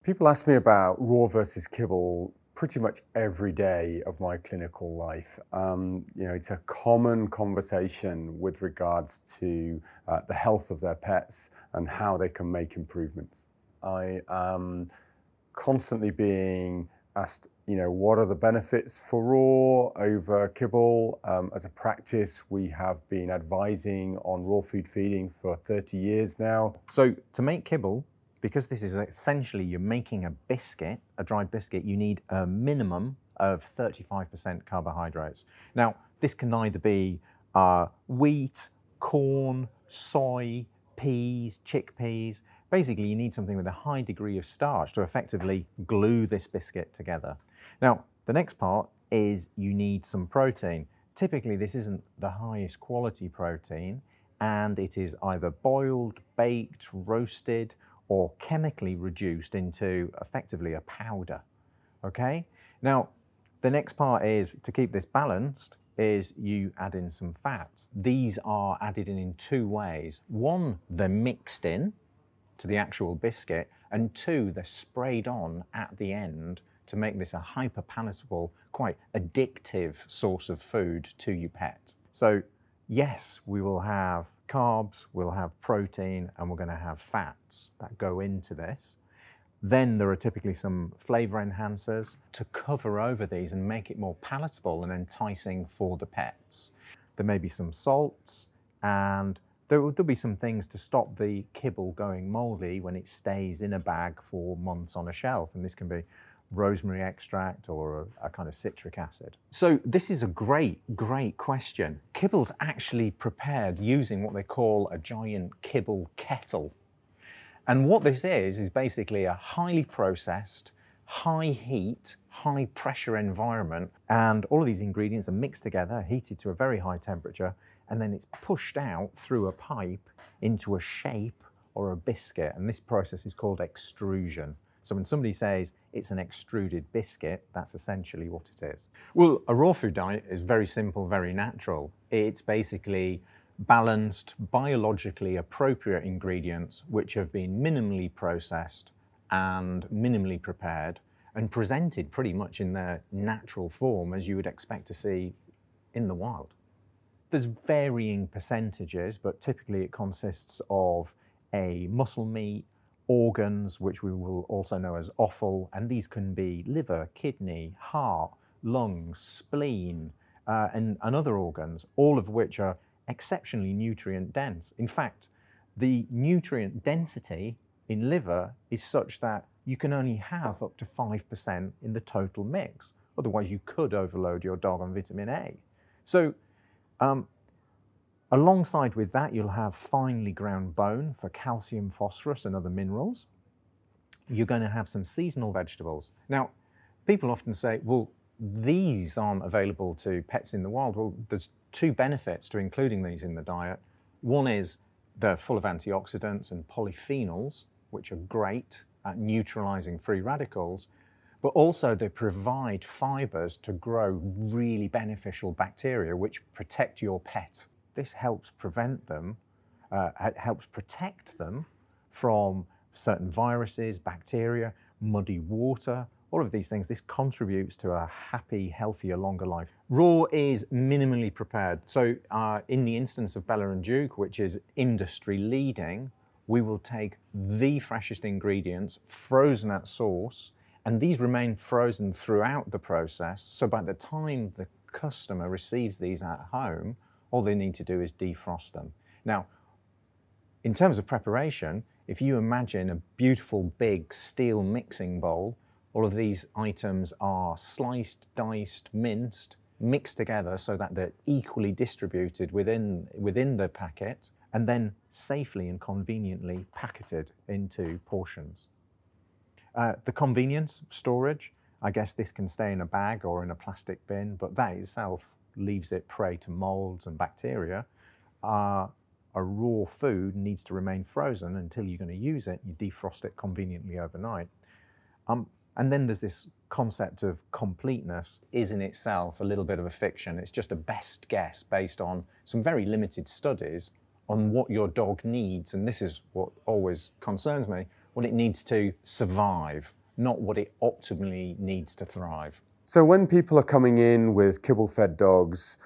People ask me about raw versus kibble pretty much every day of my clinical life. It's a common conversation with regards to the health of their pets and how they can make improvements. I am constantly being asked, what are the benefits for raw over kibble? As a practice, we have been advising on raw food feeding for 30 years now. So to make kibble, because this is essentially you're making a biscuit, a dried biscuit, you need a minimum of 35% carbohydrates. Now, this can either be wheat, corn, soy, peas, chickpeas. Basically, you need something with a high degree of starch to effectively glue this biscuit together. Now, the next part is you need some protein. Typically, this isn't the highest quality protein, and it is either boiled, baked, roasted, or chemically reduced into effectively a powder, okay? Now, the next part is, to keep this balanced, is you add in some fats. These are added in two ways. One, they're mixed in to the actual biscuit, and two, they're sprayed on at the end to make this a hyper-palatable, quite addictive source of food to your pet. So yes, we will have carbs, we'll have protein, and we're going to have fats that go into this. Then there are typically some flavor enhancers to cover over these and make it more palatable and enticing for the pets. There may be some salts, and there'll be some things to stop the kibble going moldy when it stays in a bag for months on a shelf, and this can be rosemary extract or a kind of citric acid. So this is a great question. Kibble's actually prepared using what they call a giant kibble kettle. And what this is basically a highly processed, high heat, high pressure environment. And all of these ingredients are mixed together, heated to a very high temperature, and then it's pushed out through a pipe into a shape or a biscuit. And this process is called extrusion. So when somebody says it's an extruded biscuit, that's essentially what it is. Well, a raw food diet is very simple, very natural. It's basically balanced, biologically appropriate ingredients which have been minimally processed and minimally prepared and presented pretty much in their natural form as you would expect to see in the wild. There's varying percentages, but typically it consists of a muscle meat, organs, which we will also know as offal, and these can be liver, kidney, heart, lungs, spleen, and other organs, all of which are exceptionally nutrient dense. In fact, the nutrient density in liver is such that you can only have up to 5% in the total mix. Otherwise, you could overload your dog on vitamin A. So, alongside with that, you'll have finely ground bone for calcium, phosphorus, and other minerals. You're going to have some seasonal vegetables. Now, people often say, well, these aren't available to pets in the wild. Well, there's two benefits to including these in the diet. One is they're full of antioxidants and polyphenols, which are great at neutralizing free radicals, but also they provide fibers to grow really beneficial bacteria which protect your pet. This helps prevent them, helps protect them from certain viruses, bacteria, muddy water, all of these things. This contributes to a happy, healthier, longer life. Raw is minimally prepared. So in the instance of Bella and Duke, which is industry leading, we will take the freshest ingredients, frozen at source, and these remain frozen throughout the process. So by the time the customer receives these at home, all they need to do is defrost them. Now, in terms of preparation, if you imagine a beautiful big steel mixing bowl, all of these items are sliced, diced, minced, mixed together so that they're equally distributed within the packet, and then safely and conveniently packeted into portions. The convenience, storage, I guess this can stay in a bag or in a plastic bin, but that itself leaves it prey to molds and bacteria. A raw food needs to remain frozen until you're going to use it. You defrost it conveniently overnight. And then there's this concept of completeness is in itself a little bit of a fiction. It's just a best guess based on some very limited studies on what your dog needs. And this is what always concerns me. what it needs to survive, not what it optimally needs to thrive. So when people are coming in with kibble-fed dogs,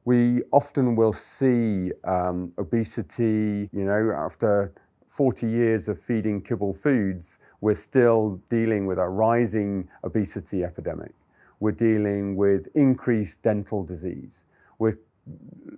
we often will see obesity. You know, after 40 years of feeding kibble foods, we're still dealing with a rising obesity epidemic. We're dealing with increased dental disease. We're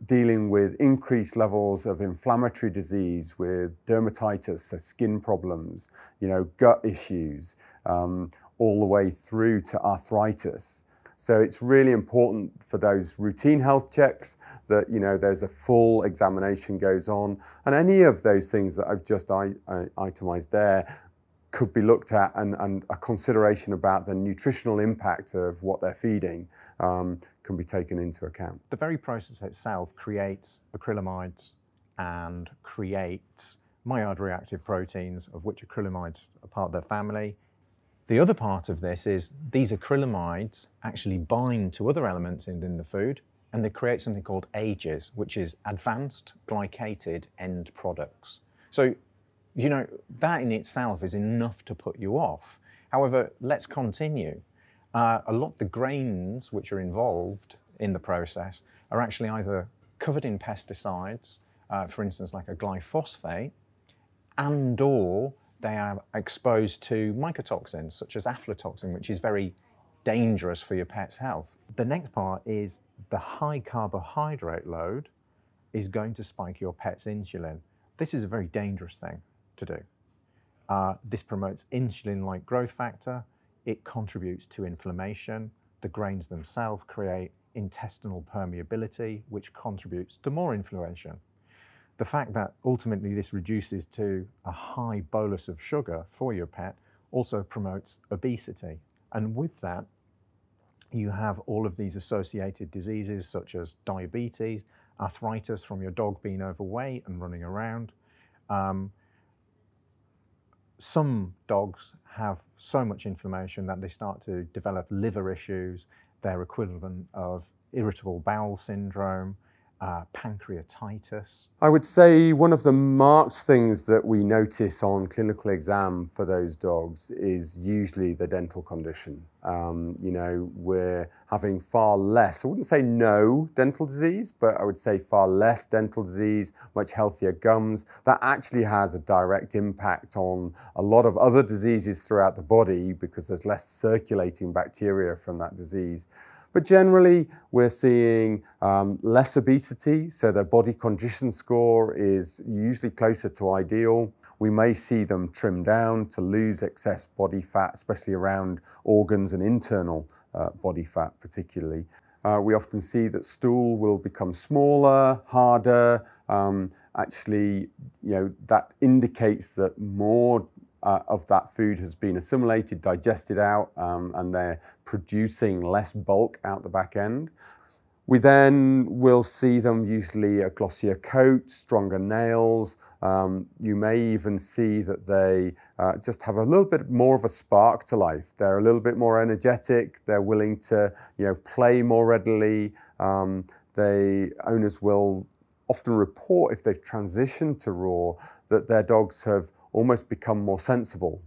dealing with increased levels of inflammatory disease, with dermatitis, so skin problems, you know, gut issues, all the way through to arthritis. So it's really important for those routine health checks that, you know, there's a full examination goes on, and any of those things that I've just itemized there could be looked at, and a consideration about the nutritional impact of what they're feeding can be taken into account. The very process itself creates acrylamides and creates myard-reactive proteins, of which acrylamides are part of their family. The other part of this is these acrylamides actually bind to other elements in the food, and they create something called AGEs, which is advanced glycated end products. So, you know, that in itself is enough to put you off. However, let's continue. A lot of the grains which are involved in the process are actually either covered in pesticides, for instance, like a glyphosate, and/or they are exposed to mycotoxins, such as aflatoxin, which is very dangerous for your pet's health. The next part is the high carbohydrate load is going to spike your pet's insulin. This is a very dangerous thing to do. This promotes insulin-like growth factor. It contributes to inflammation. The grains themselves create intestinal permeability, which contributes to more inflammation. The fact that ultimately this reduces to a high bolus of sugar for your pet also promotes obesity. And with that, you have all of these associated diseases such as diabetes, arthritis from your dog being overweight and running around. Some dogs have so much inflammation that they start to develop liver issues, their equivalent of irritable bowel syndrome, pancreatitis. I would say one of the marked things that we notice on clinical exam for those dogs is usually the dental condition. You know, we're having far less, I wouldn't say no dental disease, but I would say far less dental disease, much healthier gums. That actually has a direct impact on a lot of other diseases throughout the body because there's less circulating bacteria from that disease. But generally, we're seeing less obesity, so their body condition score is usually closer to ideal. We may see them trim down to lose excess body fat, especially around organs and internal body fat particularly. We often see that stool will become smaller, harder. Actually, you know, that indicates that more of that food has been assimilated, digested out, and they're producing less bulk out the back end. We then will see them usually a glossier coat, stronger nails. You may even see that they just have a little bit more of a spark to life. They're a little bit more energetic. They're willing to, you know, play more readily. Owners will often report, if they've transitioned to raw, that their dogs have almost become more sensible.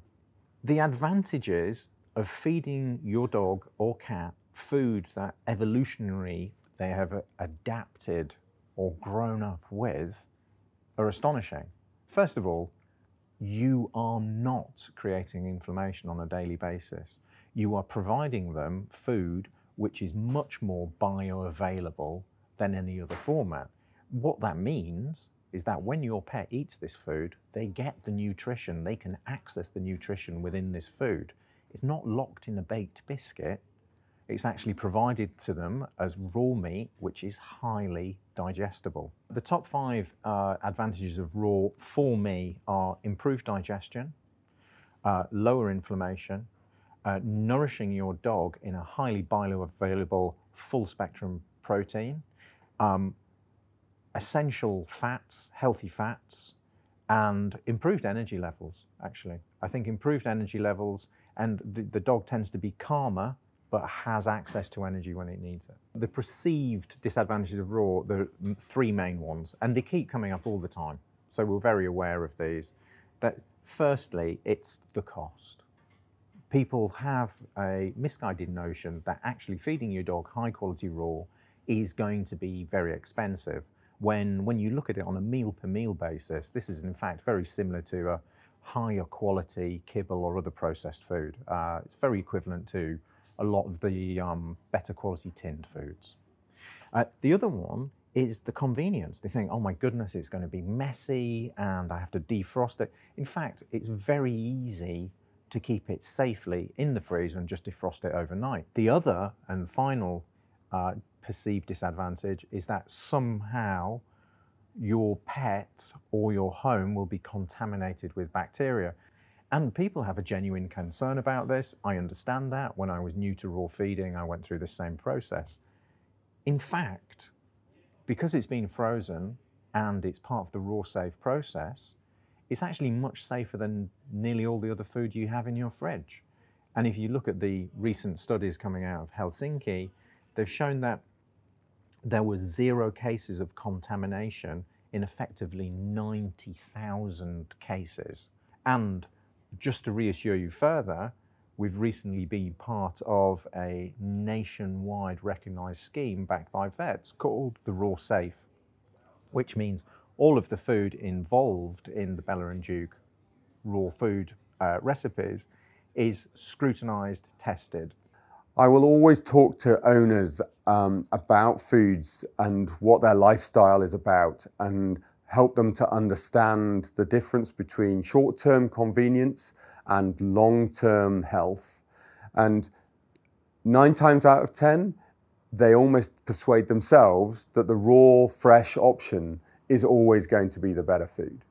The advantages of feeding your dog or cat food that evolutionary they have adapted or grown up with are astonishing. First of all, you are not creating inflammation on a daily basis. You are providing them food which is much more bioavailable than any other format. What that means is that when your pet eats this food, they get the nutrition, they can access the nutrition within this food. It's not locked in a baked biscuit, it's actually provided to them as raw meat, which is highly digestible. The top 5 advantages of raw for me are improved digestion, lower inflammation, nourishing your dog in a highly bioavailable full spectrum protein, essential fats, healthy fats, and improved energy levels, actually. I think improved energy levels, and the dog tends to be calmer, but has access to energy when it needs it. The perceived disadvantages of raw, there are 3 main ones, and they keep coming up all the time, so we're very aware of these. That firstly, it's the cost. People have a misguided notion that actually feeding your dog high quality raw is going to be very expensive. When you look at it on a meal per meal basis, this is in fact very similar to a higher quality kibble or other processed food. It's very equivalent to a lot of the better quality tinned foods. The other one is the convenience. They think, oh my goodness, it's going to be messy and I have to defrost it. In fact, it's very easy to keep it safely in the freezer and just defrost it overnight. The other and final perceived disadvantage is that somehow your pet or your home will be contaminated with bacteria. And people have a genuine concern about this. I understand that. When I was new to raw feeding, I went through the same process. In fact, because it's been frozen and it's part of the raw safe process, it's actually much safer than nearly all the other food you have in your fridge. And if you look at the recent studies coming out of Helsinki, they've shown that there were 0 cases of contamination in effectively 90,000 cases. And just to reassure you further, we've recently been part of a nationwide recognised scheme backed by vets called the Raw Safe, which means all of the food involved in the Bella and Duke raw food recipes is scrutinised, tested. I will always talk to owners about foods and what their lifestyle is about and help them to understand the difference between short-term convenience and long-term health. And 9 times out of 10, they almost persuade themselves that the raw, fresh option is always going to be the better food.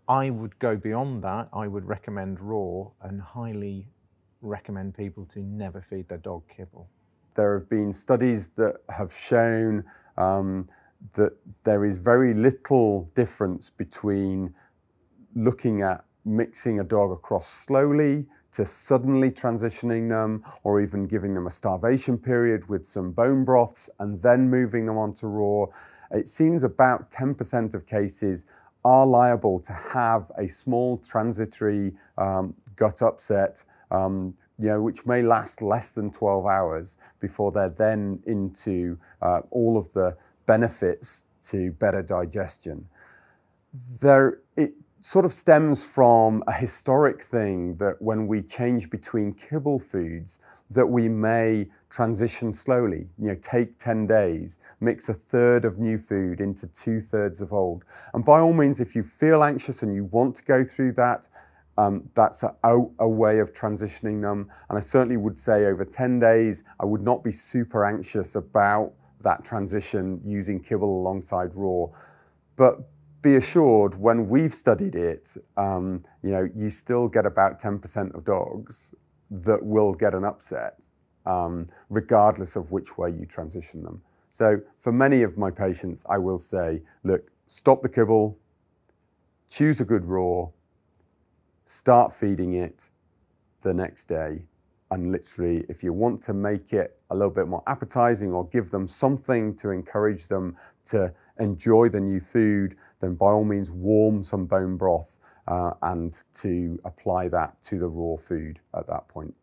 I would go beyond that. I would recommend raw and highly recommend people to never feed their dog kibble. There have been studies that have shown that there is very little difference between looking at mixing a dog across slowly to suddenly transitioning them, or even giving them a starvation period with some bone broths and then moving them onto raw. It seems about 10% of cases are liable to have a small transitory gut upset, which may last less than 12 hours before they're then into all of the benefits to better digestion. It sort of stems from a historic thing that when we change between kibble foods, that we may transition slowly, take 10 days, mix 1/3 of new food into 2/3 of old. And by all means, if you feel anxious and you want to go through that, that's a way of transitioning them. And I certainly would say over 10 days, I would not be super anxious about that transition using kibble alongside raw. But be assured, when we've studied it, you still get about 10% of dogs that will get an upset, regardless of which way you transition them. So for many of my patients, I will say, look, stop the kibble, choose a good raw, start feeding it the next day. And literally, if you want to make it a little bit more appetizing or give them something to encourage them to enjoy the new food, then by all means warm some bone broth and to apply that to the raw food at that point.